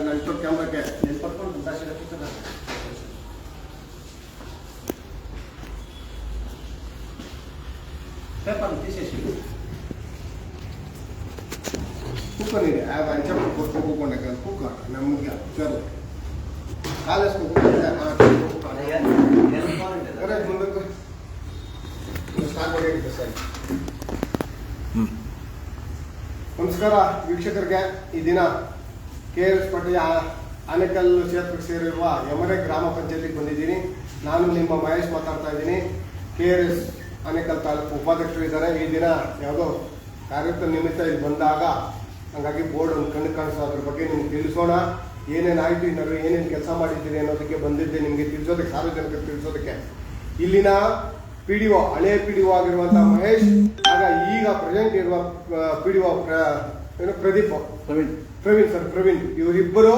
ನಂಟು ಕ್ಯಾಮ್ರಾಕ್ಕೆ ನೆನ್ಪಡ್ಕೊಂಡು ಪೇಪರ್ తీసేసి ಕುಕ್ಕರ್ ಇದೆ ಅಂಚೆ ಕೂತ್ಕೊಂಡೆ ಕುಕ್ಕರ್ ನಮಗೆ ಸರ್ ಕಾಲೇಜ್ ಮುಂದಕ್ಕೆ ಸಾಕಾಗಿದೆ ಸರ್. ನಮಸ್ಕಾರ ವೀಕ್ಷಕರಿಗೆ. ಈ ದಿನ KRS ಪಟ್ಟಿಯ ಆನೇಕಲ್ ಕ್ಷೇತ್ರಕ್ಕೆ ಸೇರಿರುವ ಯಮರೆ ಗ್ರಾಮ ಪಂಚಾಯತಿಗೆ ಬಂದಿದ್ದೀನಿ. ನಾನು ನಿಮ್ಮ ಮಹೇಶ್ ಮಾತಾಡ್ತಾ ಇದ್ದೀನಿ. KRS ಆನೇಕಲ್ ತಾಲೂಕು ಉಪಾಧ್ಯಕ್ಷರು ಇದ್ದಾರೆ. ಈ ದಿನ ಯಾವುದೋ ಕಾರ್ಯಕ್ರಮ ನಿಮಿತ್ತ ಇಲ್ಲಿ ಬಂದಾಗ ಹಾಗಾಗಿ ಬೋರ್ಡ್ ಒಂದು ಕಣ್ಣು ಕಾಣಿಸೋ ಅದ್ರ ಬಗ್ಗೆ ನಿಮ್ಗೆ ತಿಳಿಸೋಣ. ಏನೇನಾಯಿತು ಇನ್ನೂ ಏನೇನು ಕೆಲಸ ಮಾಡಿದ್ದೀರಿ ಅನ್ನೋದಕ್ಕೆ ಬಂದಿದ್ದೆ ನಿಮಗೆ ತಿಳಿಸೋದಕ್ಕೆ, ಸಾರ್ವಜನಿಕರಿಗೆ ತಿಳಿಸೋದಕ್ಕೆ. ಇಲ್ಲಿನ PDO ಹಳೆ PDO ಆಗಿರುವಂತಹ ಮಹೇಶ್, ಆಗ ಈಗ ಪ್ರೆಸೆಂಟ್ ಇರುವ PDO ಪ್ರವೀಣ್ ಇವರಿಬ್ಬರು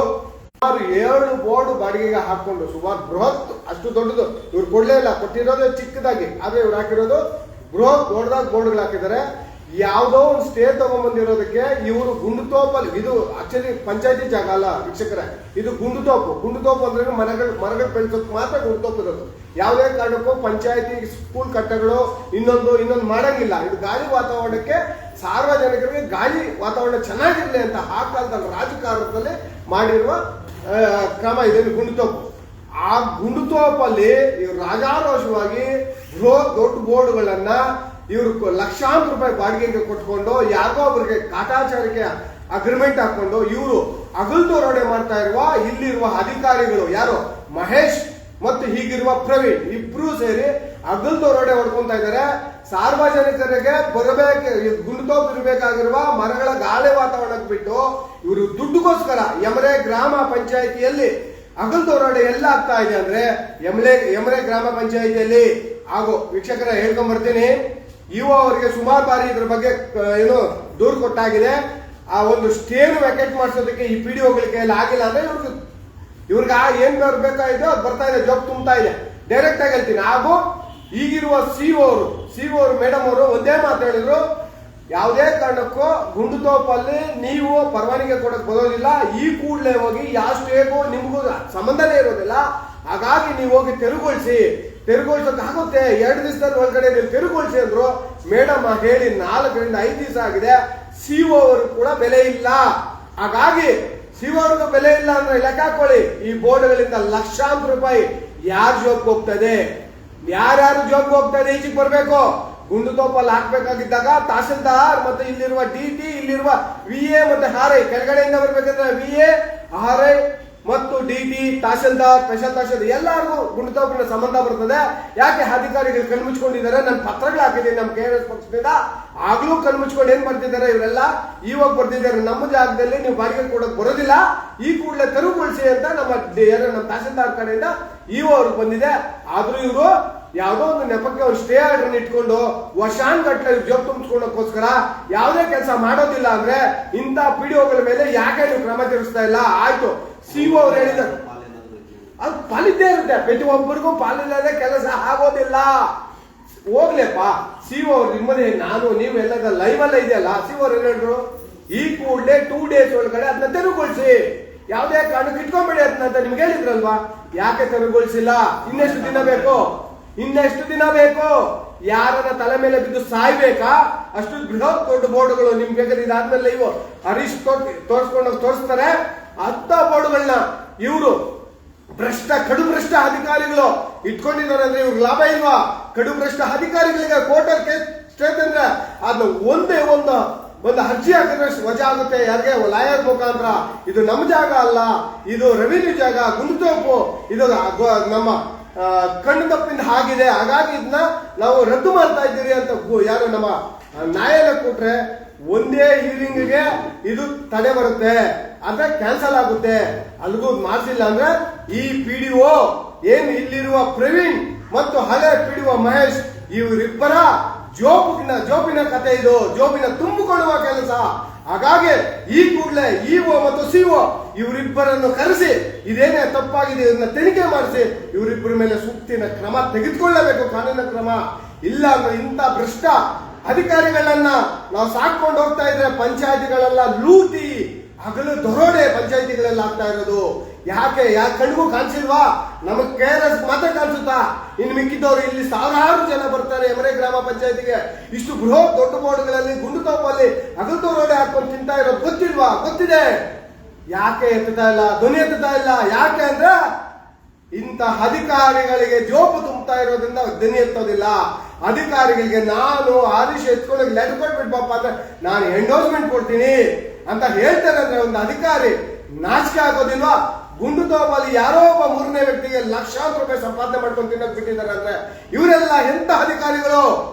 ಸುಮಾರು 7 ಬೋರ್ಡ್ ಬಾಡಿಗೆಗೆ ಹಾಕೊಂಡು ಸುಮಾರು ಬೃಹತ್, ಅಷ್ಟು ದೊಡ್ಡದು ಇವ್ರು ಕೊಡ್ಲೇ ಇಲ್ಲ, ಕೊಟ್ಟಿರೋದು ಚಿಕ್ಕದಾಗಿ, ಆದ್ರೆ ಇವ್ರು ಹಾಕಿರೋದು ಬೃಹತ್ ದೊಡ್ಡದಾಗಿ ಬೋರ್ಡ್ಗಳು ಹಾಕಿದ್ದಾರೆ. ಯಾವುದೋ ಒಂದು ಸ್ಟೇ ತಗೊಂಡ್ಬಂದಿರೋದಕ್ಕೆ ಇವರು ಗುಂಡುತೋಪಲ್ಲಿ, ಇದು ಆಕ್ಚುಲಿ ಪಂಚಾಯತಿ ಜಾಗ ಅಲ್ಲ ವೀಕ್ಷಕರೇ, ಇದು ಗುಂಡುತೋಪು ಅಂದ್ರೆ ಮರಗಳು ಬೆಳೆಸೋಕೆ ಮಾತ್ರ ಗುಂಡುತೋಪು ಇರೋದು. ಯಾವುದೇ ಕಾರಣಕ್ಕೂ ಪಂಚಾಯತಿ ಸ್ಕೂಲ್ ಕಟ್ಟಡಗಳು ಇನ್ನೊಂದು ಮಾಡಂಗಿಲ್ಲ. ಇದು ಗಾಳಿ ವಾತಾವರಣಕ್ಕೆ, ಸಾರ್ವಜನಿಕರಿಗೆ ಗಾಳಿ ವಾತಾವರಣ ಚೆನ್ನಾಗಿರ್ಲಿ ಅಂತ ಆ ಕಾಲದಲ್ಲಿ ರಾಜಕಾರಣದಲ್ಲಿ ಮಾಡಿರುವ ಕ್ರಮ ಇದೆ ಗುಂಡುತೋಪು. ಆ ಗುಂಡುತೋಪಲ್ಲಿ ಇವರು ರಾಜಾರೋಷವಾಗಿ ದೊಡ್ಡ ಬೋರ್ಡ್ಗಳನ್ನ ಇವರು ಲಕ್ಷಾಂತರ ರೂಪಾಯಿ ಬಾಡಿಗೆಗೆ ಕೊಟ್ಕೊಂಡು ಯಾರಿಗೋ ಒಬ್ಬರಿಗೆ ಕಾಟಾಚಾರಕ್ಕೆ ಅಗ್ರಿಮೆಂಟ್ ಹಾಕೊಂಡು ಇವರು ಅಗಲ್ದೋರಣೆ ಮಾಡ್ತಾ ಇರುವ ಇಲ್ಲಿರುವ ಅಧಿಕಾರಿಗಳು ಯಾರು ಮಹೇಶ್ ಮತ್ತು ಹೀಗಿರುವ ಪ್ರವೀಣ್ ಇಬ್ರು ಸೇರಿ ಅಗಲ್ದೋರಣೆ ಹೊಡ್ಕೊಂತ ಇದ್ದಾರೆ. ಸಾರ್ವಜನಿಕರಿಗೆ ಗುಂಡುತೋಪು ಇರಬೇಕಾಗಿರುವ ಮರಗಳ ಗಾಳಿ ವಾತಾವರಣಕ್ಕೆ ಬಿಟ್ಟು ಇವರು ದುಡ್ಡುಗೋಸ್ಕರ ಯಮರೆ ಗ್ರಾಮ ಪಂಚಾಯಿತಿಯಲ್ಲಿ ಅಗಲ್ದೋರಣೆ ಎಲ್ಲ ಆಗ್ತಾ ಇದೆ ಅಂದ್ರೆ ಯಮರೆ ಗ್ರಾಮ ಪಂಚಾಯಿತಿಯಲ್ಲಿ ಹಾಗೂ ವೀಕ್ಷಕರ ಹೇಳ್ಕೊಂಡ್ ಬರ್ತೀನಿ. ಅವರಿಗೆ ಸುಮಾರು ಬಾರಿ ಇದ್ರ ಬಗ್ಗೆ ದೂರು ಕೊಟ್ಟಾಗಿದೆ. ಆ ಒಂದು ಸ್ಟೇನು ವ್ಯಾಕೆಟ್ ಮಾಡಿಸೋದಕ್ಕೆ ಈ PDOಗಳ ಕೈಯಲ್ಲಿ ಆಗಿಲ್ಲ ಅಂದ್ರೆ ಇವ್ರಿಗೆ ಏನ್ ಬರ್ಬೇಕಾಗಿದೆ ಅದು ಬರ್ತಾ ಇದೆ, ಜಾಬ್ ತುಂಬ್ತಾ ಇದೆ. ಡೈರೆಕ್ಟ್ ಆಗಿ ಹೇಳ್ತೀನಿ. ಹಾಗೂ ಈಗಿರುವ CO ಅವರು ಮೇಡಮ್ ಅವರು ಒಂದೇ ಮಾತು ಹೇಳಿದ್ರು, ಯಾವುದೇ ಕಾರಣಕ್ಕೂ ಗುಂಡುತೋಪಲ್ಲಿ ನೀವು ಪರವಾನಗಿ ಕೊಡಕ್ ಬರೋದಿಲ್ಲ. ಈ ಕೂಡಲೇ ಹೋಗಿ ಯಾವ ಸ್ಟೇಗೂ ನಿಮ್ಗೂ ಸಂಬಂಧನೇ ಇರೋದಿಲ್ಲ. ಹಾಗಾಗಿ ನೀವು ಹೋಗಿ ತೆರವುಗೊಳಿಸೋಕೆ ಆಗುತ್ತೆ, 2 ದಿವಸದ ಒಳಗಡೆ ನೀವು ತೆರವುಗೊಳಿಸಿ ಅಂದ್ರು. ಮೇಡಮ್ ಹೇಳಿ 4 ರಿಂದ 5 ದಿವಸ ಆಗಿದೆ. CO ಅವರು ಕೂಡ ಬೆಲೆ ಇಲ್ಲ. ಹಾಗಾಗಿ CO ಅವ್ರಿಗೂ ಬೆಲೆ ಇಲ್ಲ ಅಂದ್ರೆ ಲೆಕ್ಕ ಹಾಕೊಳ್ಳಿ, ಈ ಬೋರ್ಡ್ಗಳಿಂದ ಲಕ್ಷಾಂತರ ರೂಪಾಯಿ ಯಾರ ಜೋಬ್ಗೆ ಹೋಗ್ತದೆ, ಯಾರ್ಯಾರು ಜೋಬ್ಗೆ ಹೋಗ್ತದೆ ಈಚೆಗೆ ಬರ್ಬೇಕು. ಗುಂಡುತೋಪಲ್ಲಿ ಹಾಕ್ಬೇಕಾಗಿದ್ದಾಗ ತಹಸೀಲ್ದಾರ್ ಮತ್ತೆ ಇಲ್ಲಿರುವ DT, ಇಲ್ಲಿರುವ VA ಮತ್ತೆ RI, ಕೆಳಗಡೆಯಿಂದ ಬರ್ಬೇಕಂದ್ರೆ VA, RI ಮತ್ತು DT, ತಹಸೀಲ್ದಾರ್, ಸ್ಪೆಷಲ್ ತಹಸೀಲ್ದಾರ್ ಎಲ್ಲರಿಗೂ ಗುಂಡುತೋಪಿನ ಸಂಬಂಧ ಬರ್ತದೆ. ಯಾಕೆ ಅಧಿಕಾರಿಗಳು ಕಣ್ಮುಚ್ಕೊಂಡಿದ್ದಾರೆ? ನನ್ನ ಪತ್ರಗಳು ಹಾಕಿದ್ದೀನಿ ನಮ್ಮ KRS ಪಕ್ಷದಿಂದ, ಆಗ್ಲೂ ಕಣ್ಮುಚ್ಕೊಂಡು ಏನ್ ಬರ್ತಿದ್ದಾರೆ ಇವರೆಲ್ಲ. ಇವಾಗ ಬರ್ತಿದ್ದಾರೆ ನಮ್ಮ ಜಾಗದಲ್ಲಿ ನೀವು ಬಾಡಿಗೆ ಕೊಡಕ್ ಬರೋದಿಲ್ಲ, ಈ ಕೂಡಲೇ ತೆರವುಗೊಳಿಸಿ ಅಂತ ನಮ್ಮ ತಹಸೀಲ್ದಾರ್ ಕಡೆಯಿಂದ ಅವ್ರಿಗೆ ಬಂದಿದೆ. ಆದ್ರೂ ಇವರು ಯಾವುದೋ ಒಂದು ನೆಪಕ್ಕೆ ಅವ್ರು ಸ್ಟೇ ಆರ್ಡರ್ ಇಟ್ಕೊಂಡು ವರ್ಷಾನ್ಗಟ್ಲೆ ಜೋಬ್ ತುಂಬಿಸ್ಕೊಳ್ಳೋಕ್ಕೋಸ್ಕರ ಯಾವುದೇ ಕೆಲಸ ಮಾಡೋದಿಲ್ಲ ಅಂದ್ರೆ ಇಂಥ PDOಗಳ ಮೇಲೆ ಯಾಕೆ ನೀವು ಕ್ರಮ ಜರುಗಿಸ್ತಾ ಇಲ್ಲ? ಆಯ್ತು, CO ಅವ್ರು ಹೇಳಿದ್ದಾರೆ ಅದು ಪಾಲಿದ್ದೇ ಇರುತ್ತೆ, ಪ್ರತಿಯೊಬ್ಬರಿಗೂ ಪಾಲಿಲ್ಲದೆ ಕೆಲಸ ಆಗೋದಿಲ್ಲ. ಹೋಗ್ಲೇಪ್ಪ CO ಅವ್ರು ನಿಮ್ಮದೇ, ನಾನು ನೀವು ಎಲ್ಲ ಲೈವ್ ಅಲ್ಲ ಇದೆಯಲ್ಲ. CO ಅವ್ರು ಹೇಳಿದ್ರು ಈ ಕೂಡಲೇ 2 ಡೇಸ್ ಒಳಗಡೆ ಅದನ್ನ ತೆರವುಗೊಳಿಸಿ, ಯಾವುದೇ ಕಾರಣಕ್ಕೆ ಇಟ್ಕೊಂಡ್ಬೇಡಿ ಅಂತ ನಿಮ್ಗೆ ಹೇಳಿದ್ರಲ್ವಾ. ಯಾಕೆ ತೆರವುಗೊಳಿಸಿಲ್ಲ? ಇನ್ನೆಷ್ಟು ದಿನ ಬೇಕು? ಯಾರನ್ನ ತಲೆ ಮೇಲೆ ಬಿದ್ದು ಸಾಯ್ಬೇಕಾ? ಅಷ್ಟು ಬೃಹತ್ ದೊಡ್ಡ ಬೋರ್ಡ್ಗಳು ನಿಮ್ಗೆ ಬೇಕಾದ್ರೆ ಇದಾದ್ಮೇಲೆ ಇವು ಹರೀಶ್ ತೋರಿಸ್ತಾರೆ. ಅಂತ ಬೋರ್ಡ್ಗಳನ್ನ ಇವರು ಕಡು ಭ್ರಷ್ಟ ಅಧಿಕಾರಿಗಳು ಇಟ್ಕೊಂಡಿದ್ದಾರೆ ಅಂದ್ರೆ ಇವ್ರಿಗೆ ಲಾಭ ಇಲ್ವಾ? ಕಡು ಭ್ರಷ್ಟ ಅಧಿಕಾರಿಗಳಿಗೆ ಕೋರ್ಟರ್ ಕೇಸ್ ಅಂದ್ರೆ ಅದನ್ನ ಒಂದೇ ಒಂದು ಅರ್ಜಿ ಹಾಕಿದ್ರೆ ವಜಾ ಆಗುತ್ತೆ. ಯಾರಿಗೆ? ಲಾಯರ್ ಮುಖಾಂತರ. ಇದು ನಮ್ಮ ಜಾಗ ಅಲ್ಲ, ಇದು ರೆವಿನ್ಯೂ ಜಾಗ, ಗುಂಡುತೋಪು, ಇದು ನಮ್ಮ ಕಣ್ಣು ತಪ್ಪಿಂದ ಆಗಿದೆ, ಹಾಗಾಗಿ ಇದನ್ನ ನಾವು ರದ್ದು ಮಾಡ್ತಾ ಇದ್ದೀರಿ ಅಂತ ಯಾರು ನಮ್ಮ ನ್ಯಾಯಾಲಯ ಕೊಟ್ರೆ ಒಂದೇ ಹಿಯರಿಂಗ್ಗೆ ಇದು ತಡೆ ಬರುತ್ತೆ, ಅಂದ್ರೆ ಕ್ಯಾನ್ಸಲ್ ಆಗುತ್ತೆ. ಅಲ್ಲಿಗೂ ಮಾಡಿಸಿಲ್ಲ ಅಂದ್ರೆ ಈ PDO ಏನು ಇಲ್ಲಿರುವ ಪ್ರವೀಣ್ ಮತ್ತು ಹಳೆ PDO ಮಹೇಶ್ ಇವರಿಬ್ಬರ ಜೋಬಿನ ಕತೆ, ಇದು ಜೋಬಿನ ತುಂಬಿಕೊಳ್ಳುವ ಕೆಲಸ. ಹಾಗಾಗಿ ಈ ಕೂಡಲೇ EO ಮತ್ತು CO ಇವರಿಬ್ಬರನ್ನು ಕರೆಸಿ ಇದೇನೇ ತಪ್ಪಾಗಿದೆ ಇದನ್ನ ತನಿಖೆ ಮಾಡಿಸಿ ಇವರಿಬ್ಬರ ಮೇಲೆ ಸೂಕ್ತಿನ ಕ್ರಮ ತೆಗೆದುಕೊಳ್ಳಬೇಕು, ಕಾನೂನಿನ ಕ್ರಮ. ಇಲ್ಲ ಅಂದ್ರೆ ಇಂಥ ಭ್ರಷ್ಟ ಅಧಿಕಾರಿಗಳನ್ನ ನಾವು ಸಾಕೊಂಡು ಹೋಗ್ತಾ ಇದ್ರೆ ಪಂಚಾಯತಿಗಳೆಲ್ಲ ಲೂಟಿ ಹಗಲು ದರೋಡೆ ಪಂಚಾಯತಿಗಳಲ್ಲಿ ಆಗ್ತಾ ಇರೋದು. ಯಾಕೆ ಕಣ್ಗೂ ಕಾಣಿಸಿಲ್ವಾ? ನಮಗ್ KRS ಮಾತ್ರ ಕಾಣಿಸುತ್ತಾ? ಇನ್ನು ಮಿಕ್ಕಿದವರು ಇಲ್ಲಿ ಸಾವಿರಾರು ಜನ ಬರ್ತಾರೆ ಎಮರೆ ಗ್ರಾಮ ಪಂಚಾಯತಿಗೆ. ಇಷ್ಟು ಬೃಹತ್ ದೊಡ್ಡ ಬೋರ್ಡ್ಗಳಲ್ಲಿ ಗುಂಡುತೋಪಲ್ಲಿ ಹಗಲು ದರೋಡೆ ಹಾಕೊಂಡು ತಿಂತಾ ಇರೋದು ಗೊತ್ತಿಲ್ವಾ? ಗೊತ್ತಿದೆ. ಯಾಕೆ ಎತ್ತುತ್ತಾ ಇಲ್ಲ? ಧ್ವನಿ ಎತ್ತುತ್ತಾ ಇಲ್ಲ. ಯಾಕೆ ಅಂದ್ರೆ ಇಂಥ ಅಧಿಕಾರಿಗಳಿಗೆ ಜೋಪು ತುಂಬುತ್ತಾ ಇರೋದ್ರಿಂದ ಧ್ವನಿ ಎತ್ತೋದಿಲ್ಲ. ಅಧಿಕಾರಿಗಳಿಗೆ ನಾನು ಆದೇಶ ಎತ್ಕೊಳ್ಳೋಕೆ ಲೆಟರ್ ಕೊಟ್ಬಿಟ್ಬಪ್ಪ ಅಂದ್ರೆ ನಾನು ಎಂಡೋರ್ಸ್ಮೆಂಟ್ ಕೊಡ್ತೀನಿ ಅಂತ ಹೇಳ್ತಾರೆ ಅಂದ್ರೆ ಒಂದು ಅಧಿಕಾರಿ ನಾಚಿಕೆ ಆಗೋದಿಲ್ವಾ? ಗುಂಡುತೋಪಲ್ಲಿ ಯಾರೋ ಒಬ್ಬ ಮೂರನೇ ವ್ಯಕ್ತಿಗೆ ಲಕ್ಷಾಂತರ ರೂಪಾಯಿ ಸಂಪಾದನೆ ಮಾಡ್ಕೊಂಡು ತಿನ್ನೋಕೆ ಬಿಟ್ಟಿದ್ದಾರೆ ಅಂದ್ರೆ ಇವರೆಲ್ಲ ಎಂತ ಅಧಿಕಾರಿಗಳು?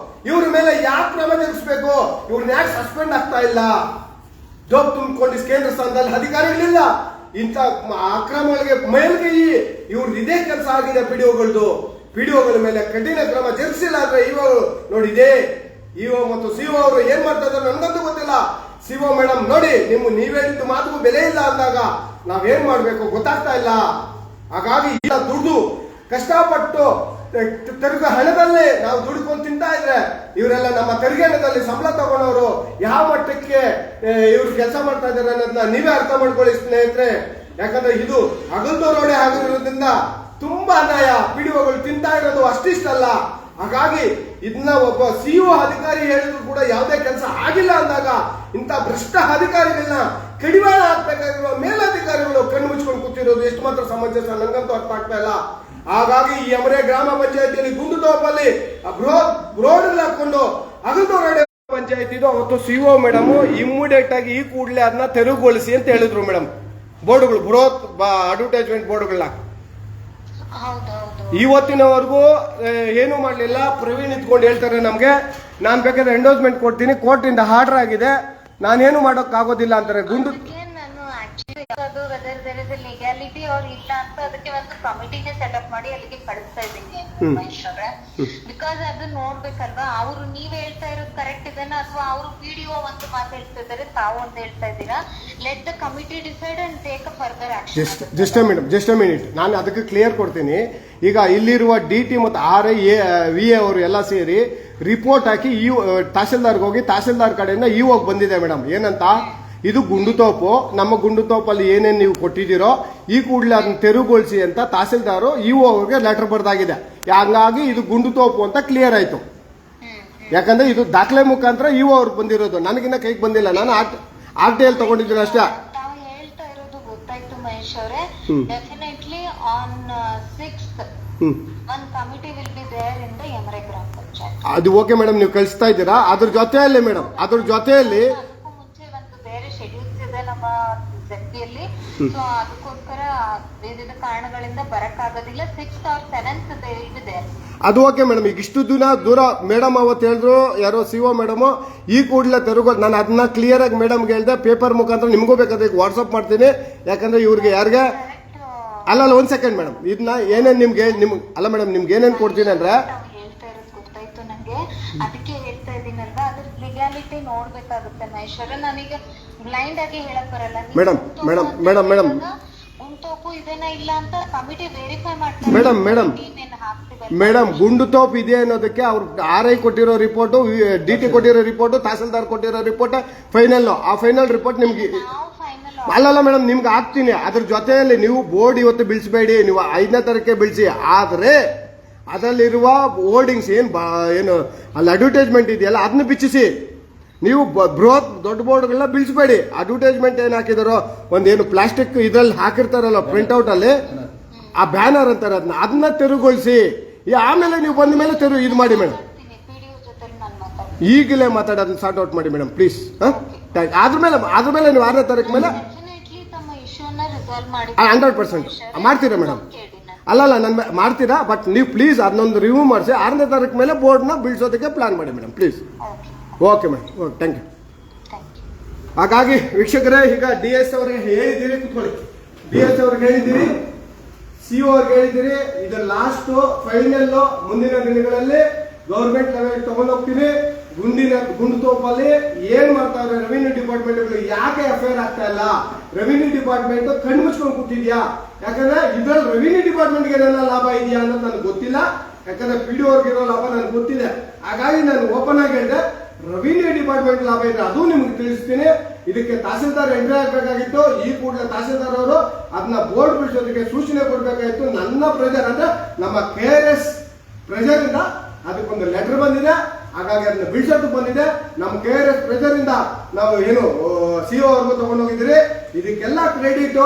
ಇವ್ರ ಮೇಲೆ ಯಾಕೆ ಕ್ರಮ ಜರುಗಿಸ್ಬೇಕು? ಇವ್ರನ್ನ ಯಾಕೆ ಸಸ್ಪೆಂಡ್ ಆಗ್ತಾ ಇಲ್ಲ? ಜೋಬ್ ತುಂಬಿಕೊಂಡು ಕೇಂದ್ರ ಸ್ಥಾನದಲ್ಲಿ ಅಧಿಕಾರಿಗಳಿಲ್ಲ. ಇಂಥ ಅಕ್ರಮಗಳಿಗೆ ಮೇಲ್ಗೈ ಇವ್ರದ್ದು ಇದೇ ಕೆಲಸ ಆಗಿದೆ. ಪಿಡಿಒಗಳ ಮೇಲೆ ಕಠಿಣ ಕ್ರಮ ಜರುಗಿಸಿಲ್ಲ ಅಂದ್ರೆ ನೋಡಿದೆ ಇಒ ಮತ್ತು ಸಿಒ ಅವರು ಏನ್ ಮಾಡ್ತಾ ಇದ್ದಾರೆ ನನ್ಗಂತೂ ಗೊತ್ತಿಲ್ಲ. ಸಿಒ ಮೇಡಮ್ ನೋಡಿ, ನೀವ್ ಹೇಳಿದ್ದು ಮಾತುಗೂ ಬೆಲೆ ಇಲ್ಲ ಅಂದಾಗ ನಾವೇನ್ ಮಾಡ್ಬೇಕು ಗೊತ್ತಾಗ್ತಾ ಇಲ್ಲ. ಹಾಗಾಗಿ ಇಲ್ಲ ದುಡ್ಡು ಕಷ್ಟಪಟ್ಟು ತೆರಿಗೆ ಹಣದಲ್ಲೇ ನಾವು ದುಡ್ಕೊಂಡು ತಿಂತಾ ಇದ್ರೆ ಇವರೆಲ್ಲ ನಮ್ಮ ತೆರಿಗೆ ಹಣದಲ್ಲಿ ಸಂಬಳ ತಗೊಂಡವರು ಯಾವ ಮಟ್ಟಕ್ಕೆ ಇವ್ರು ಕೆಲಸ ಮಾಡ್ತಾ ಇದ್ದಾರೆ ಅನ್ನೋದನ್ನ ನೀವೇ ಅರ್ಥ ಮಾಡ್ಕೊಳ್ಳಿ ಸ್ನೇಹಿತರೆ. ಯಾಕಂದ್ರೆ ಇದು ಹಗಲು ದರೋಡೆ ಆಗಿರೋದ್ರಿಂದ ತುಂಬಾ ಅನ್ಯಾಯ. ಪಿಡಿಒಗಳು ತಿಂತಾ ಇರೋದು ಅಷ್ಟಿಷ್ಟಲ್ಲ. ಹಾಗಾಗಿ ಇದನ್ನ ಒಬ್ಬ ಸಿಇಒ ಅಧಿಕಾರಿ ಹೇಳಿದ್ರು ಕೂಡ ಯಾವುದೇ ಕೆಲಸ ಆಗಿಲ್ಲ ಅಂದಾಗ ಇಂಥ ಭ್ರಷ್ಟ ಅಧಿಕಾರಿಗಳನ್ನ ಕಡಿವಾಣ ಹಾಕ್ಬೇಕಾಗಿರುವ ಮೇಲಧಿಕಾರಿಗಳು ಕಣ್ಣು ಮುಚ್ಕೊಂಡು ಕೂತಿರೋದು ಎಷ್ಟು ಮಾತ್ರ ಸಮಂಜಸ ನಂಗಂತೂ ಅರ್ಥ ಆಗ್ತಾ ಇಲ್ಲ. ಹಾಗಾಗಿ ಈ ಎಮರೆ ಗ್ರಾಮ ಪಂಚಾಯತಿಯಲ್ಲಿ ಗುಂಡುತೋಪಲ್ಲಿ ಬೃಹತ್ ಬೋರ್ಡ್ ಹಾಕೊಂಡು ಹಗಲು ದರೋಡೆ ಪಂಚಾಯತಿ ಅವತ್ತು ಸಿಇಒ ಮೇಡಮ್ ಇಮ್ಮಿಡಿಯೇಟ್ ಆಗಿ ಈ ಕೂಡಲೇ ಅದನ್ನ ತೆರವುಗೊಳಿಸಿ ಅಂತ ಹೇಳಿದ್ರು ಮೇಡಮ್. ಬೋರ್ಡ್ಗಳು ಬೃಹತ್ ಅಡ್ವರ್ಟೈಸ್ಮೆಂಟ್ ಬೋರ್ಡ್ಗಳನ್ನ ಇವತ್ತಿನವರೆಗೂ ಏನು ಮಾಡಲಿಲ್ಲ. ಪ್ರವೀಣ್ ಇದ್ಕೊಂಡು ಹೇಳ್ತಾರೆ ನಮ್ಗೆ ನಾನು ಬೇಕಾದ್ರೆ ಎಂಡೋಸ್ಮೆಂಟ್ ಕೊಡ್ತೀನಿ, ಕೋರ್ಟ್ ಇಂದ ಆರ್ಡರ್ ಆಗಿದೆ, ನಾನೇನು ಮಾಡೋಕ್ ಆಗೋದಿಲ್ಲ ಅಂತಾರೆ. ಅದು ವೆದರ್ ದೇರ್ ಇಸ್ ಲೀಗಾಲಿಟಿ ಅವ್ರ ಇಲ್ಲ ಅಂತ ಅದಕ್ಕೆ ಒಂದು ಕಮಿಟಿನೇ ಸೆಟಪ್ ಮಾಡಿ ಅಲ್ಲಿಗೆ ಕಳಿಸ್ತಾ ಇದ್ದೀನಿ ಮಹೇಶ್ವರ. ಬಿಕಾಸ್ ಅದು ನೋಡ್ಬೇಕಲ್ವಾ, ಅವರು ನೀವ್ ಹೇಳ್ತಾ ಇರೋದು ಕರೆಕ್ಟ್ ಇದೆನಾ ಅಥವಾ ಅವರು ಪಿಡಿಒ ಒಂದು ಮಾತು ಹೇಳ್ತಾ ಇದ್ದಾರೆ, ತಾವು ಒಂದು ಹೇಳ್ತಾ ಇದ್ದೀರಾ. Let the committee decide and take a further action. Just a minute, ನಾನು ಅದಕ್ಕೆ ಕ್ಲಿಯರ್ ಕೊಡ್ತೀನಿ. ಈಗ ಇಲ್ಲಿರುವ DT ಮತ್ತು RI VA ಅವರು ಎಲ್ಲ ಸೇರಿ ರಿಪೋರ್ಟ್ ಹಾಕಿ ತಹಸೀಲ್ದಾರ್ಗೆ ಹೋಗಿ ತಹಸೀಲ್ದಾರ್ ಕಡೆಯಿಂದ ಇವಾಗ ಬಂದಿದೆ ಮೇಡಮ್. ಏನಂತ, ಇದು ಗುಂಡುತೋಪು, ನಮ್ಮ ಗುಂಡುತೋಪಲ್ಲಿ ಏನೇನು ನೀವು ಕೊಟ್ಟಿದ್ದೀರೋ ಈ ಕೂಡಲೇ ಅದನ್ನ ತೆರವುಗೊಳಿಸಿ ಅಂತ ತಹಸೀಲ್ದಾರು ಅವ್ರಿಗೆ ಲೆಟರ್ ಬರ್ದಾಗಿದೆ. ಹಂಗಾಗಿ ಇದು ಗುಂಡುತೋಪು ಅಂತ ಕ್ಲಿಯರ್ ಆಯ್ತು. ಯಾಕಂದ್ರೆ ಇದು ದಾಖಲೆ ಮುಖಾಂತರ ಅವ್ರಿಗೆ ಬಂದಿರೋದು, ನನಗಿನ್ನ ಕೈಗೆ ಬಂದಿಲ್ಲ. ನಾನು RTL ತಗೊಂಡಿದ್ದೀನಿ ಅಷ್ಟೇ. ಹೇಳ್ತಾ ಇರೋದು ಗೊತ್ತಾಯ್ತು ಮಹೇಶ್ ಅವರೇ. Definitely on 6th one committee will be there in the ಎಮರೆ ಗ್ರಾಮ ಪಂಚಾಯತ್. ಅದು ಓಕೆ ಮೇಡಮ್, ನೀವು ಕಳಿಸ್ತಾ ಇದ್ದೀರಾ. ಅದ್ರ ಜೊತೆಯಲ್ಲಿ ಮೇಡಮ್, ಅದ್ರ ಜೊತೆಯಲ್ಲಿ ಮುಂಚೆ ಒಂದು ಬೇರೆ ಶೆಡ್ಯೂಲ್ಸ್ ಇದೆ ನಮ್ಮ ಜೆಪಿಯಲ್ಲಿ. ಸೊ ಅದಕ್ಕೋಸ್ಕರ ವಿವಿಧ ಕಾರಣಗಳಿಂದ ಬರಕ್ಕಾಗೋದಿಲ್ಲ. 6th or 7th ಇದೆ. ಅದು ಓಕೆ ಮೇಡಮ್. ಈಗ ಇಷ್ಟು ದೂರ ಮೇಡಮ್ ಅವತ್ತು ಹೇಳಿದ್ರು, ಯಾರೋ ಸಿಒ ಮೇಡಮ್ ಈ ಕೂಡಲೇ ತೆರವು. ನಾನು ಅದನ್ನ ಕ್ಲಿಯರ್ ಆಗಿ ಮೇಡಮ್ಗೆ ಹೇಳ್ದೆ. ಪೇಪರ್ ಮುಖಾಂತರ ನಿಮಗೂ ಬೇಕಾದ್ರೆ ಈಗ ವಾಟ್ಸ್ಆಪ್ ಮಾಡ್ತೀನಿ. ಯಾಕಂದ್ರೆ ಇವ್ರಿಗೆ ಯಾರಿಗೆ ಅಲ್ಲ ಒಂದ್ ಸೆಕೆಂಡ್ ಮೇಡಮ್, ಇದನ್ನ ಏನೇನು ಅಲ್ಲ ಮೇಡಮ್ ನಿಮ್ಗೆ ಏನೇನು ಕೊಡ್ತೀನಿ ಅಂದ್ರೆ ಹೇಳ್ತಾ ಇರೋದು ಗೊತ್ತಾಯ್ತು ನಂಗೆ. ಅದಕ್ಕೆ ಹೇಳ್ತಾ ಇದೀನಲ್ವಾ, ಅದ್ರ ಲೀಗಾಲಿಟಿ ನೋಡ್ಬೇಕಾಗುತ್ತೆ ಮಹೇಶ್ವರ. ನಾನೀಗ ಬ್ಲೈಂಡ್ ಆಗಿ ಹೇಳಕ್ ಬರಲ್ಲ. ಮೇಡಮ್ ಗುಂಡುತೋಪು ಇದೇನಾ ಇಲ್ಲ ಅಂತ ಕಮಿಟಿ ವೆರಿಫೈ ಮಾಡ್ತಾರೆ. ಮೇಡಮ್ ಗುಂಡುತೋಪು ಇದೆ ಅನ್ನೋದಕ್ಕೆ ಅವ್ರು RI ಕೊಟ್ಟಿರೋ ರಿಪೋರ್ಟ್, DT ಕೊಟ್ಟಿರೋ ರಿಪೋರ್ಟ್, ತಹಸೀಲ್ದಾರ್ ಕೊಟ್ಟಿರೋ ರಿಪೋರ್ಟ್ ಫೈನಲ್. ಆ ಫೈನಲ್ ರಿಪೋರ್ಟ್ ನಿಮ್ಗೆ ಅಲ್ಲಲ್ಲ ಮೇಡಮ್ ನಿಮ್ಗೆ ಹಾಕ್ತೀನಿ. ಅದ್ರ ಜೊತೆಯಲ್ಲಿ ನೀವು ಬೋರ್ಡ್ ಇವತ್ತು ಬೀಳಿಸಬೇಡಿ, ನೀವು 5ನೇ ತಾರೀಕೆ ಬೀಳಿಸಿ. ಆದ್ರೆ ಅದರಲ್ಲಿರುವ ಹೋರ್ಡಿಂಗ್ಸ್ ಏನು ಅಲ್ಲಿ ಅಡ್ವರ್ಟೈಸ್ಮೆಂಟ್ ಇದೆಯಲ್ಲ ಅದನ್ನ ಬಿಚ್ಚಿಸಿ. ನೀವು ಬೃಹತ್ ದೊಡ್ಡ ಬೋರ್ಡ್ಗಳನ್ನ ಬೀಳಿಸಬೇಡಿ. ಅಡ್ವರ್ಟೈಸ್ಮೆಂಟ್ ಏನ್ ಹಾಕಿದಾರೋ ಒಂದೇನು ಪ್ಲಾಸ್ಟಿಕ್ ಇದ್ರಲ್ಲಿ ಹಾಕಿರ್ತಾರಲ್ಲ ಪ್ರಿಂಟ್ಔಟ್ ಅಲ್ಲಿ, ಆ ಬ್ಯಾನರ್ ಅಂತಾರೆ, ಅದನ್ನ ತೆರವುಗೊಳಿಸಿ. ಆಮೇಲೆ ನೀವು ಬಂದ ಮೇಲೆ ಇದು ಮಾಡಿ ಮೇಡಮ್. ಈಗಲೇ ಮಾತಾಡೋದನ್ನ ಸಾರ್ಟ್ ಔಟ್ ಮಾಡಿ ಮೇಡಮ್ ಪ್ಲೀಸ್. ಅದ್ರ ಮೇಲೆ ನೀವು 6ನೇ ತಾರೀಕು ಮೇಲೆ 100% ಮಾಡ್ತೀರಾ ಮೇಡಮ್? ಅಲ್ಲಲ್ಲ ನಾನು ಮಾಡ್ತೀರಾ, ಬಟ್ ನೀವು ಪ್ಲೀಸ್ ಅದನ್ನೊಂದು ರಿವ್ಯೂ ಮಾಡಿಸಿ 6ನೇ ತಾರೀಕು ಮೇಲೆ ಬೋರ್ಡ್ನ ಬೀಳ್ಸೋದಕ್ಕೆ ಪ್ಲಾನ್ ಮಾಡಿ madam please. Okay madam, okay thank you. ಹಾಗಾಗಿ ವೀಕ್ಷಕರೇ, ಈಗ DS ಅವ್ರಿಗೆ ಹೇಳಿದ್ದೀರಿ, ಕೂತ್ಕೊಳ್ಳಿ. DS ಅವ್ರಿಗೆ ಹೇಳಿದ್ದೀರಿ, CO ಅವ್ರಿಗೆ ಹೇಳಿದ್ದೀರಿ. ಇದು ಲಾಸ್ಟ್ ಫೈನಲ್. ಮುಂದಿನ ದಿನಗಳಲ್ಲಿ ಗೌರ್ಮೆಂಟ್ ಲೆವೆಲ್ ತಗೊಂಡೋಗ್ತೀನಿ. ಗುಂಡುತೋಪಲ್ಲಿ ಏನ್ ಮಾಡ್ತಾ ಇದ್ದಾರೆ ರೆವಿನ್ಯೂ ಡಿಪಾರ್ಟ್ಮೆಂಟ್, ಯಾಕೆ FIR ಆಗ್ತಾ ಇಲ್ಲ? ರೆವಿನ್ಯೂ ಡಿಪಾರ್ಟ್ಮೆಂಟ್ ಕಣ್ಣು ಮುಚ್ಕೊಂಡು ಕೂತಿದ್ಯಾ? ಯಾಕಂದ್ರೆ ಇದ್ರಲ್ಲಿ ರೆವಿನ್ಯೂ ಡಿಪಾರ್ಟ್ಮೆಂಟ್ಗೆ ಏನೆಲ್ಲ ಲಾಭ ಇದೆಯಾ ಅನ್ನೋದು ನನಗೆ ಗೊತ್ತಿಲ್ಲ. ಯಾಕಂದ್ರೆ PDO ಅವ್ರಿಗೆ ಇರೋ ಲಾಭ ನನಗೆ ಗೊತ್ತಿದೆ. ಹಾಗಾಗಿ ನಾನು ಓಪನ್ ಆಗಿ ಹೇಳಿದೆ, ರೆವಿನ್ಯೂ ಡಿಪಾರ್ಟ್ಮೆಂಟ್ ಲಾಭ ಇದ್ರೆ ಅದು ನಿಮ್ಗೆ ತಿಳಿಸ್ತೀನಿ. ಇದಕ್ಕೆ ತಹಸೀಲ್ದಾರ್ ಎಂಟ್ರಿ ಹಾಕ್ಬೇಕಾಗಿತ್ತು. ಈ ಕೂಡಲೇ ತಹಸೀಲ್ದಾರ್ ಅವರು ಅದನ್ನ ಬೋರ್ಡ್ ಬಿಡಿಸೋದಕ್ಕೆ ಸೂಚನೆ ಕೊಡ್ಬೇಕಾಗಿತ್ತು. ನನ್ನ ಪ್ರೆಜರ್ ಅಂದ್ರೆ ನಮ್ಮ KRS ಪ್ರೆಜರ್ ಇಂದ ಅದಕ್ಕೊಂದು ಲೆಟರ್ ಬಂದಿದೆ. ಹಾಗಾಗಿ ಅದನ್ನ ಬಿಡಿಸೋದಕ್ಕೆ ಬಂದಿದೆ. ನಮ್ಮ KRS ಪ್ರೆಜರ್ ಇಂದ ನಾವು ಏನು CO ಅವ್ರಿಗೂ ತಗೊಂಡೋಗಿದ್ದೀರಿ. ಇದಕ್ಕೆಲ್ಲ ಕ್ರೆಡಿಟ್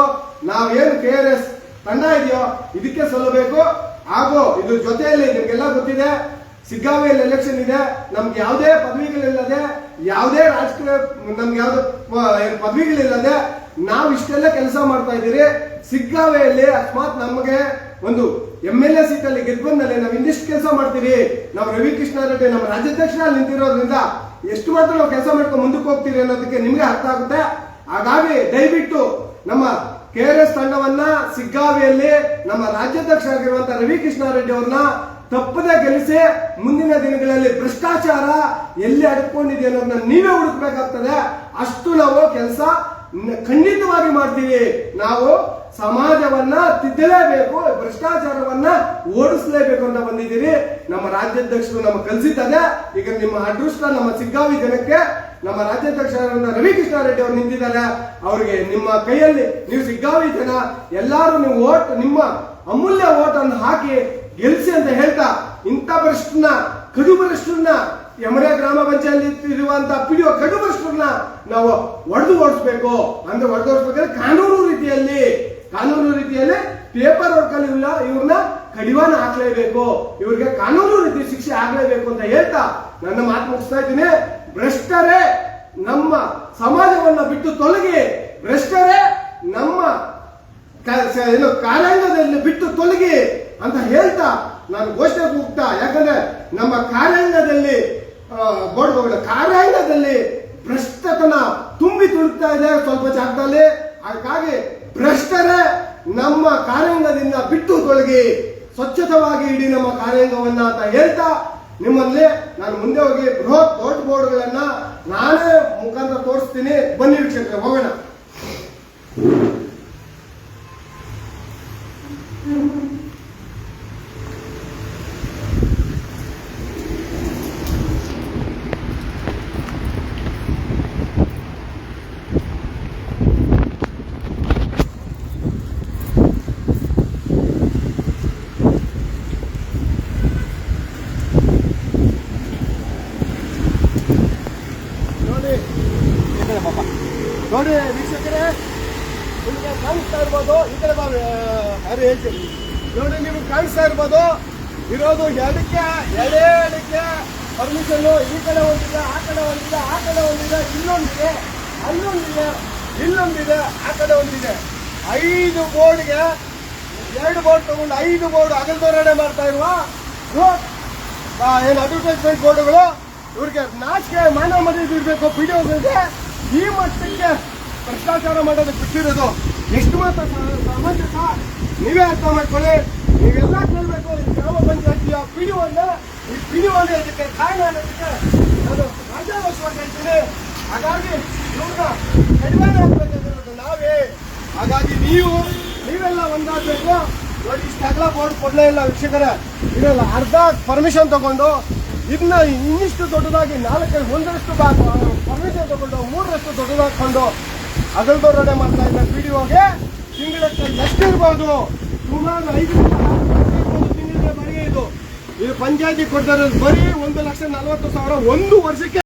ನಾವೇನು KRS ತಂಡ ಇದೆಯೋ ಇದಕ್ಕೆ ಸಲ್ಲಬೇಕು. ಹಾಗೂ ಇದ್ರ ಜೊತೆಯಲ್ಲಿ ನಿಮ್ಗೆಲ್ಲ ಗೊತ್ತಿದೆ, ಸಿಗ್ಗಾವಿಯಲ್ಲಿ ಎಲೆಕ್ಷನ್ ಇದೆ. ನಮ್ಗೆ ಯಾವುದೇ ಪದವಿಗಳಿಲ್ಲದೆ, ಯಾವುದೇ ರಾಜಕೀಯ ನಮ್ಗೆ ಯಾವ್ದು ಪದವಿಗಳಿಲ್ಲದೆ ನಾವು ಇಷ್ಟೆಲ್ಲ ಕೆಲಸ ಮಾಡ್ತಾ ಇದ್ದೀರಿ. ಸಿಗ್ಗಾವಿಯಲ್ಲಿ ಅಕಸ್ಮಾತ್ ನಮಗೆ ಒಂದು MLA ಸೀಟಲ್ಲಿ ಗೆದ್ದು ಬಂದಲ್ಲಿ ನಾವು ಇಂದಿಷ್ಟು ಕೆಲಸ ಮಾಡ್ತೀರಿ. ನಾವು ರವಿ ಕೃಷ್ಣ ರೆಡ್ಡಿ ನಮ್ಮ ರಾಜ್ಯಾಧ್ಯಕ್ಷರಲ್ಲಿ ನಿಂತಿರೋದ್ರಿಂದ ಎಷ್ಟು ಮಾತ್ರ ನಾವು ಕೆಲಸ ಮಾಡ್ಕೊಂಡು ಮುಂದಕ್ಕೆ ಹೋಗ್ತೀರಿ ಅನ್ನೋದಕ್ಕೆ ನಿಮ್ಗೆ ಅರ್ಥ ಆಗುತ್ತೆ. ಹಾಗಾಗಿ ದಯವಿಟ್ಟು ನಮ್ಮ KRS ತಂಡವನ್ನ ಸಿಗ್ಗಾವಿಯಲ್ಲಿ ನಮ್ಮ ರಾಜ್ಯಾಧ್ಯಕ್ಷರಾಗಿರುವಂತಹ ರವಿ ಕೃಷ್ಣ ರೆಡ್ಡಿ ಅವ್ರನ್ನ ತಪ್ಪದೆ ಗೆಲ್ಲಿಸಿ. ಮುಂದಿನ ದಿನಗಳಲ್ಲಿ ಭ್ರಷ್ಟಾಚಾರ ಎಲ್ಲಿ ಅಡ್ಕೊಂಡಿದೆ ಅನ್ನೋದನ್ನ ನೀವೇ ಹುಡುಕ್ಬೇಕಾಗ್ತದೆ. ಅಷ್ಟು ನಾವು ಕೆಲಸ ಖಂಡಿತವಾಗಿ ಮಾಡ್ತೀವಿ. ನಾವು ಸಮಾಜವನ್ನ ತಿದ್ದಲೇಬೇಕು, ಭ್ರಷ್ಟಾಚಾರವನ್ನ ಓಡಿಸಲೇಬೇಕು ಅಂತ ಬಂದಿದ್ದೀರಿ. ನಮ್ಮ ರಾಜ್ಯಾಧ್ಯಕ್ಷರು ನಮ್ಮ ಕಲಿಸಿದ್ದಾರೆ. ಈಗ ನಿಮ್ಮ ಅದೃಷ್ಟ ನಮ್ಮ ಸಿಗ್ಗಾವಿ ಜನಕ್ಕೆ ನಮ್ಮ ರಾಜ್ಯಾಧ್ಯಕ್ಷ ರವಿ ಕೃಷ್ಣ ರೆಡ್ಡಿ ಅವರು ನಿಂತಿದ್ದಾರೆ. ಅವರಿಗೆ ನಿಮ್ಮ ಕೈಯಲ್ಲಿ ನೀವು ಸಿಗ್ಗಾವಿ ಜನ ಎಲ್ಲಾರು ನೀವು ಓಟ್, ನಿಮ್ಮ ಅಮೂಲ್ಯ ಓಟ್ ಅನ್ನು ಹಾಕಿ ಗೆಲ್ಸಿ ಅಂತ ಹೇಳ್ತಾ, ಇಂಥ ಭ್ರಷ್ಟನ್ನ ಕಡು ಭ್ರಷ್ಟನ್ನ ಯಮರೆ ಗ್ರಾಮ ಪಂಚಾಯತ್ ಇರುವಂತಹ PDO ಕಡು ಭ್ರಷ್ಟರನ್ನ ನಾವು ಒಡೆದು ಓಡಿಸ್ಬೇಕು. ಅಂದ್ರೆ ಒಡೆದು ಓಡಿಸ್ಬೇಕಾದ್ರೆ ಕಾನೂನು ರೀತಿಯಲ್ಲಿ ಪೇಪರ್ ವರ್ಕ್ ಅಲ್ಲಿ ಇವ್ರನ್ನ ಕಡಿವಾಣ ಹಾಕ್ಲೇಬೇಕು. ಇವ್ರಿಗೆ ಕಾನೂನು ರೀತಿ ಶಿಕ್ಷೆ ಆಗ್ಲೇಬೇಕು ಅಂತ ಹೇಳ್ತಾ ನನ್ನ ಮಾತು ಮುಗಿಸ್ತಾ ಇದ್ದೀನಿ. ಭ್ರಷ್ಟರೇ ನಮ್ಮ ಸಮಾಜವನ್ನ ಬಿಟ್ಟು ತೊಲಗಿ, ಭ್ರಷ್ಟರೇ ನಮ್ಮ ಕಾರ್ಯಾಂಗದಲ್ಲಿ ಬಿಟ್ಟು ತೊಲಗಿ ಅಂತ ಹೇಳ್ತಾ ನಾನು ಘೋಷಣೆ ಕೂಗ್ತಾ. ಯಾಕಂದ್ರೆ ನಮ್ಮ ಕಾರ್ಯಾಂಗದಲ್ಲಿ ಭ್ರಷ್ಟತನ ತುಂಬಿ ತುಳುಕ್ತಾ ಇದೆ ಸ್ವಲ್ಪ ಜಾಗದಲ್ಲಿ. ಹಾಗಾಗಿ ಭ್ರಷ್ಟರೇ ನಮ್ಮ ಕಾರ್ಯಾಂಗದಿಂದ ಬಿಟ್ಟು ತೊಲಗಿ, ಸ್ವಚ್ಛತವಾಗಿ ಇಡೀ ನಮ್ಮ ಕಾರ್ಯಾಂಗವನ್ನ ಅಂತ ಹೇಳ್ತಾ ನಿಮ್ಮಲ್ಲಿ ನಾನು ಮುಂದೆ ಹೋಗಿ ಬೃಹತ್ ದೊಡ್ಡ ಬೋರ್ಡ್ಗಳನ್ನ ನಾನೇ ಮುಖಾಂತರ ತೋರಿಸ್ತೀನಿ. ಬನ್ನಿ ವೀಕ್ಷಕರೇ, ಹೋಗೋಣ. ನೋಡಿ ವೀಕ್ಷಕರೇ, ನಿಮಗೆ ಕಾಣಿಸ್ತಾ ಇರ್ಬೋದು, ಈ ಕಡೆ ಯಾರು ಹೇಳ್ತೀನಿ ನೋಡಿ, ನಿಮ್ಗೆ ಕಾಣಿಸ್ತಾ ಇರ್ಬೋದು ಇರೋದು ಎರಡಕ್ಕೆ ಪರ್ಮಿಷನ್. ಈ ಕಡೆ ಒಂದಿದೆ, ಆ ಕಡೆ ಒಂದಿದೆ, ಆ ಕಡೆ ಒಂದಿದೆ, ಇಲ್ಲೊಂದಿದೆ, ಅಲ್ಲೊಂದಿದೆ, ಇಲ್ಲೊಂದಿದೆ, ಆ ಕಡೆ ಒಂದಿದೆ. 5 ಬೋರ್ಡ್ಗೆ 2 ಬೋರ್ಡ್ ತಗೊಂಡು 5 ಬೋರ್ಡ್ ಅಗಲದೋರಣೆ ಮಾಡ್ತಾ ಇರುವ ಏನು ಅಡ್ವರ್ಟೈಸ್ಮೆಂಟ್ ಬೋರ್ಡ್ಗಳು. ಇವ್ರಿಗೆ ನಾಚಿಕೆ ಮಾನ ಮರ್ಯಾದೆ ಇರಬೇಕು. PDOಗಳಿಗೆ ಈ ಮಟ್ಟಕ್ಕೆ ಭ್ರಷ್ಟಾಚಾರ ಮಾಡೋದಕ್ಕೆ ಬಿಟ್ಟಿರೋದು ಎಷ್ಟು ಮಾತ್ರ ಸಮಂಜಸ ನೀವೇ ಅರ್ಥ ಮಾಡ್ಕೊಳ್ಳಿ. ನೀವೆಲ್ಲ ಕೇಳಬೇಕು. ಈ ಗ್ರಾಮ ಪಂಚಾಯತಿಯ PDO ಈ PDO ಇದಕ್ಕೆ ಕಾರಣ ಅನ್ನೋದಕ್ಕೆ ನಾನು ರಾಜ್ಯಾಧ್ಯಕ್ಷವಾಗಿ ಹೇಳ್ತೀನಿ. ಹಾಗಾಗಿ ಇವ್ರನ್ನ ಕಡಿಮೆ ಹಾಕ್ಬೇಕಾಗಿರೋದು ನಾವೇ. ಹಾಗಾಗಿ ನೀವೆಲ್ಲ ಒಂದಾಗಬೇಕು. ನೋಡಿ, ಇಷ್ಟೆಲ್ಲ ಬೋರ್ಡ್ ಕೊಡಲೇ ಇಲ್ಲ ವೀಕ್ಷಕರೇ. ಇದೆಲ್ಲ ಅರ್ಧ ಪರ್ಮಿಷನ್ ತಗೊಂಡು ಇದನ್ನ ಇನ್ನಿಷ್ಟು ದೊಡ್ಡದಾಗಿ 1/4 ಪರ್ಮಿಷನ್ ತಗೊಂಡು 3ರಷ್ಟು ದೊಡ್ಡದಾಕೊಂಡು ಅಗಲದೋರಣೆ ಮಾಡ್ತಾ ಇದ್ದ PDOಗೆ ತಿಂಗಳಕ್ಕೆ ಎಷ್ಟಿರ್ಬೋದು? ಸುಮಾರು 5 ತಿಂಗಳಿಗೆ ಬಾಡಿಗೆ ಇದು ಪಂಚಾಯತಿ ಕೊಡ್ತಾ ಇರೋದು ಬರೀ 1,40,000 1 ವರ್ಷಕ್ಕೆ.